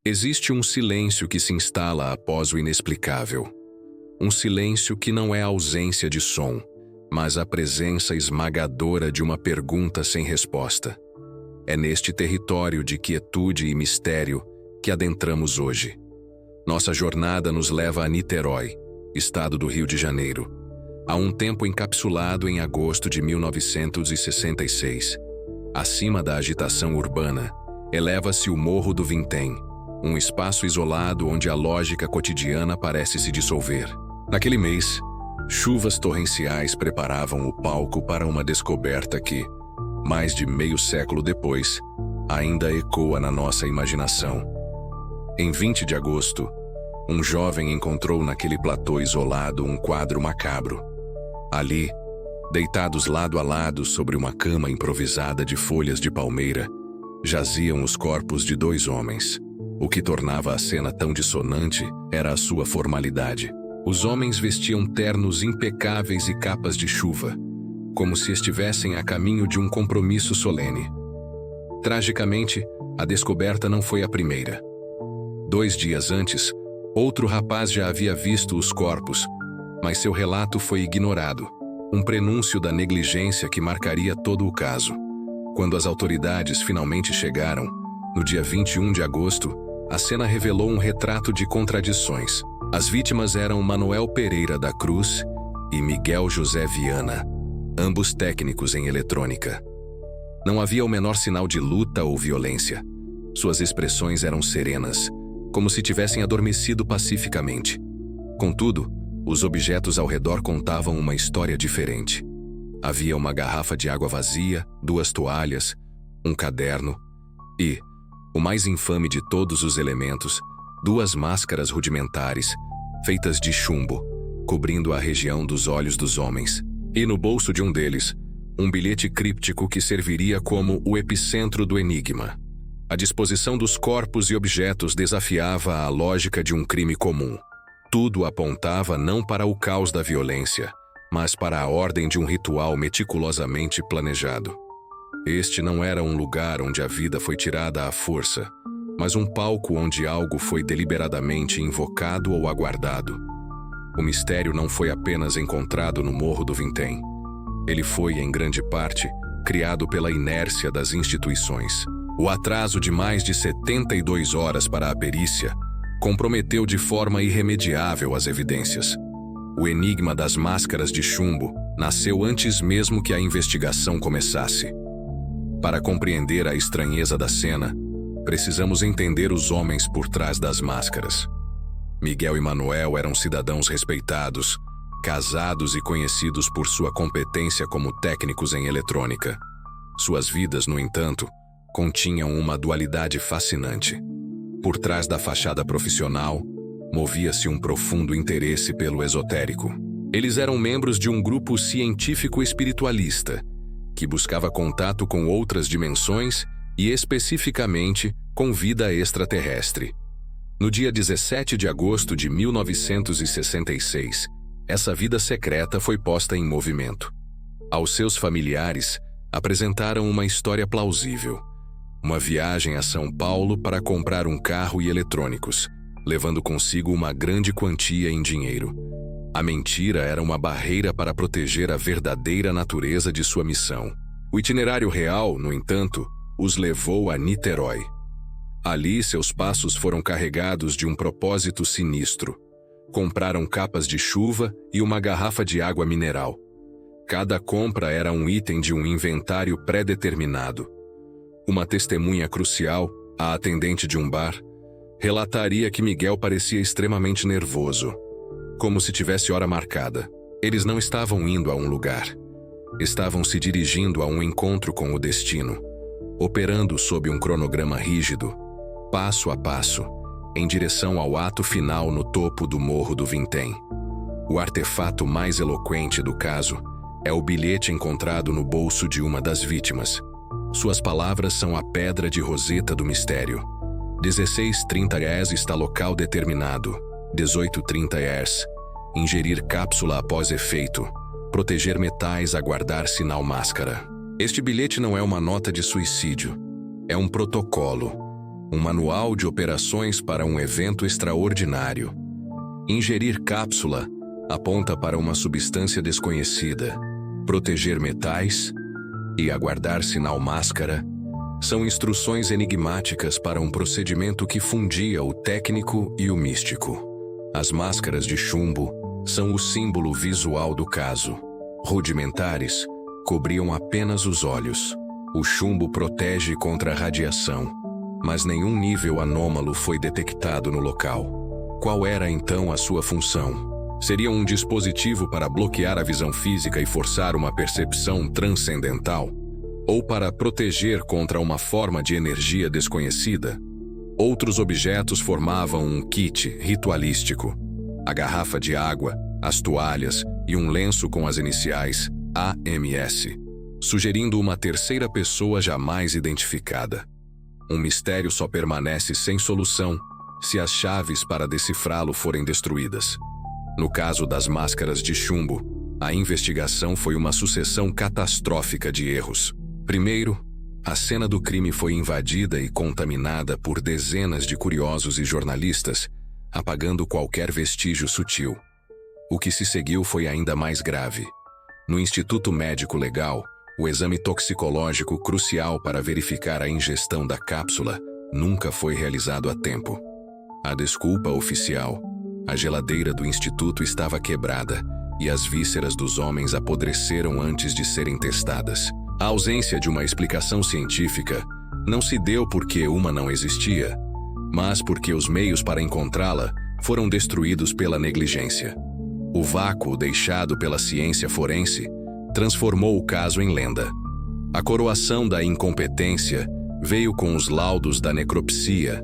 Existe um silêncio que se instala após o inexplicável. Um silêncio que não é a ausência de som, mas a presença esmagadora de uma pergunta sem resposta. É neste território de quietude e mistério que adentramos hoje. Nossa jornada nos leva a Niterói, estado do Rio de Janeiro, há um tempo encapsulado em agosto de 1966. Acima da agitação urbana, eleva-se o Morro do Vintém, um espaço isolado onde a lógica cotidiana parece se dissolver. Naquele mês, chuvas torrenciais preparavam o palco para uma descoberta que, mais de meio século depois, ainda ecoa na nossa imaginação. Em 20 de agosto, um jovem encontrou naquele platô isolado um quadro macabro. Ali, deitados lado a lado sobre uma cama improvisada de folhas de palmeira, jaziam os corpos de dois homens. O que tornava a cena tão dissonante era a sua formalidade. Os homens vestiam ternos impecáveis e capas de chuva, como se estivessem a caminho de um compromisso solene. Tragicamente, a descoberta não foi a primeira. 2 dias antes, outro rapaz já havia visto os corpos, mas seu relato foi ignorado, um prenúncio da negligência que marcaria todo o caso. Quando as autoridades finalmente chegaram, no dia 21 de agosto, a cena revelou um retrato de contradições. As vítimas eram Manuel Pereira da Cruz e Miguel José Viana, ambos técnicos em eletrônica. Não havia o menor sinal de luta ou violência. Suas expressões eram serenas, como se tivessem adormecido pacificamente. Contudo, os objetos ao redor contavam uma história diferente. Havia uma garrafa de água vazia, 2 toalhas, um caderno e, o mais infame de todos os elementos, 2 máscaras rudimentares, feitas de chumbo, cobrindo a região dos olhos dos homens. E no bolso de um deles, um bilhete críptico que serviria como o epicentro do enigma. A disposição dos corpos e objetos desafiava a lógica de um crime comum. Tudo apontava não para o caos da violência, mas para a ordem de um ritual meticulosamente planejado. Este não era um lugar onde a vida foi tirada à força, mas um palco onde algo foi deliberadamente invocado ou aguardado. O mistério não foi apenas encontrado no Morro do Vintém. Ele foi, em grande parte, criado pela inércia das instituições. O atraso de mais de 72 horas para a perícia comprometeu de forma irremediável as evidências. O enigma das máscaras de chumbo nasceu antes mesmo que a investigação começasse. Para compreender a estranheza da cena, precisamos entender os homens por trás das máscaras. Miguel e Manuel eram cidadãos respeitados, casados e conhecidos por sua competência como técnicos em eletrônica. Suas vidas, no entanto, continham uma dualidade fascinante. Por trás da fachada profissional, movia-se um profundo interesse pelo esotérico. Eles eram membros de um grupo científico-espiritualista, que buscava contato com outras dimensões e, especificamente, com vida extraterrestre. No dia 17 de agosto de 1966, essa vida secreta foi posta em movimento. Aos seus familiares, apresentaram uma história plausível. Uma viagem a São Paulo para comprar um carro e eletrônicos, levando consigo uma grande quantia em dinheiro. A mentira era uma barreira para proteger a verdadeira natureza de sua missão. O itinerário real, no entanto, os levou a Niterói. Ali, seus passos foram carregados de um propósito sinistro. Compraram capas de chuva e uma garrafa de água mineral. Cada compra era um item de um inventário pré-determinado. Uma testemunha crucial, a atendente de um bar, relataria que Miguel parecia extremamente nervoso, como se tivesse hora marcada. Eles não estavam indo a um lugar. Estavam se dirigindo a um encontro com o destino, operando sob um cronograma rígido, passo a passo, em direção ao ato final no topo do Morro do Vintém. O artefato mais eloquente do caso é o bilhete encontrado no bolso de uma das vítimas. Suas palavras são a pedra de roseta do mistério. 16:30 horas está local determinado. 18:30 horas. Ingerir cápsula após efeito. Proteger metais, aguardar sinal máscara. Este bilhete não é uma nota de suicídio. É um protocolo. Um manual de operações para um evento extraordinário. Ingerir cápsula aponta para uma substância desconhecida. Proteger metais e aguardar sinal máscara são instruções enigmáticas para um procedimento que fundia o técnico e o místico. As máscaras de chumbo são o símbolo visual do caso. Rudimentares, cobriam apenas os olhos. O chumbo protege contra a radiação, mas nenhum nível anômalo foi detectado no local. Qual era então a sua função? Seria um dispositivo para bloquear a visão física e forçar uma percepção transcendental? Ou para proteger contra uma forma de energia desconhecida? Outros objetos formavam um kit ritualístico. A garrafa de água, as toalhas e um lenço com as iniciais AMS, sugerindo uma terceira pessoa jamais identificada. Um mistério só permanece sem solução se as chaves para decifrá-lo forem destruídas. No caso das máscaras de chumbo, a investigação foi uma sucessão catastrófica de erros. Primeiro, a cena do crime foi invadida e contaminada por dezenas de curiosos e jornalistas, apagando qualquer vestígio sutil. O que se seguiu foi ainda mais grave. No Instituto Médico Legal, o exame toxicológico crucial para verificar a ingestão da cápsula nunca foi realizado a tempo. A desculpa oficial: a geladeira do instituto estava quebrada e as vísceras dos homens apodreceram antes de serem testadas. A ausência de uma explicação científica não se deu porque uma não existia, mas porque os meios para encontrá-la foram destruídos pela negligência. O vácuo deixado pela ciência forense transformou o caso em lenda. A coroação da incompetência veio com os laudos da necropsia,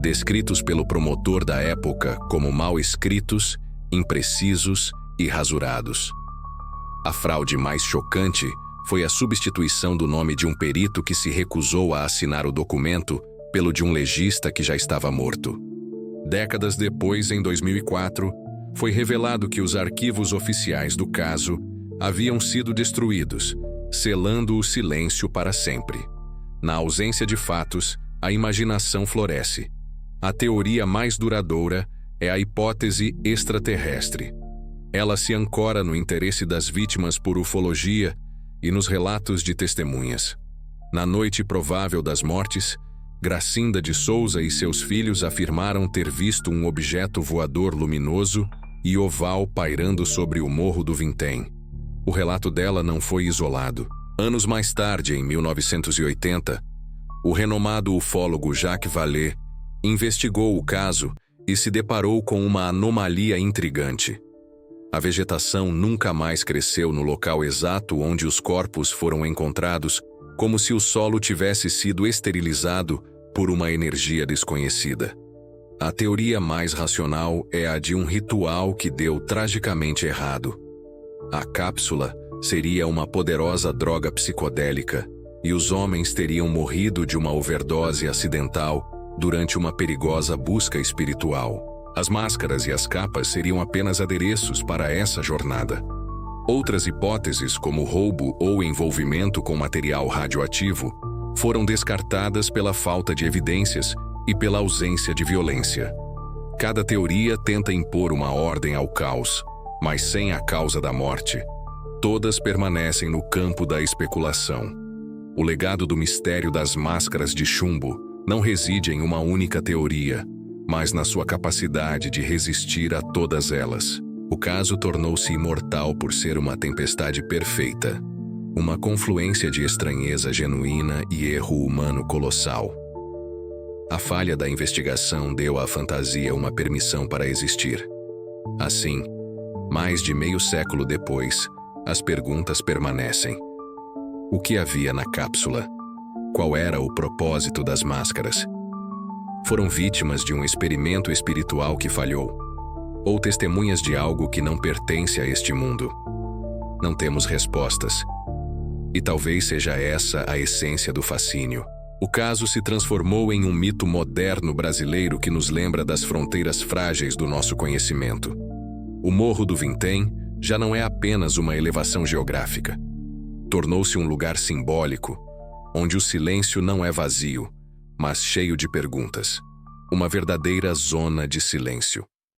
descritos pelo promotor da época como mal escritos, imprecisos e rasurados. A fraude mais chocante foi a substituição do nome de um perito que se recusou a assinar o documento pelo de um legista que já estava morto. Décadas depois, em 2004, foi revelado que os arquivos oficiais do caso haviam sido destruídos, selando o silêncio para sempre. Na ausência de fatos, a imaginação floresce. A teoria mais duradoura é a hipótese extraterrestre. Ela se ancora no interesse das vítimas por ufologia e nos relatos de testemunhas. Na noite provável das mortes, Gracinda de Souza e seus filhos afirmaram ter visto um objeto voador luminoso e oval pairando sobre o Morro do Vintém. O relato dela não foi isolado. Anos mais tarde, em 1980, o renomado ufólogo Jacques Vallée investigou o caso e se deparou com uma anomalia intrigante. A vegetação nunca mais cresceu no local exato onde os corpos foram encontrados, como se o solo tivesse sido esterilizado por uma energia desconhecida. A teoria mais racional é a de um ritual que deu tragicamente errado. A cápsula seria uma poderosa droga psicodélica e os homens teriam morrido de uma overdose acidental durante uma perigosa busca espiritual. As máscaras e as capas seriam apenas adereços para essa jornada. Outras hipóteses, como roubo ou envolvimento com material radioativo, foram descartadas pela falta de evidências e pela ausência de violência. Cada teoria tenta impor uma ordem ao caos, mas sem a causa da morte. Todas permanecem no campo da especulação. O legado do mistério das máscaras de chumbo não reside em uma única teoria, mas na sua capacidade de resistir a todas elas. O caso tornou-se imortal por ser uma tempestade perfeita, uma confluência de estranheza genuína e erro humano colossal. A falha da investigação deu à fantasia uma permissão para existir. Assim, mais de meio século depois, as perguntas permanecem. O que havia na cápsula? Qual era o propósito das máscaras? Foram vítimas de um experimento espiritual que falhou? Ou testemunhas de algo que não pertence a este mundo? Não temos respostas. E talvez seja essa a essência do fascínio. O caso se transformou em um mito moderno brasileiro que nos lembra das fronteiras frágeis do nosso conhecimento. O Morro do Vintém já não é apenas uma elevação geográfica. Tornou-se um lugar simbólico, onde o silêncio não é vazio, mas cheio de perguntas. Uma verdadeira zona de silêncio.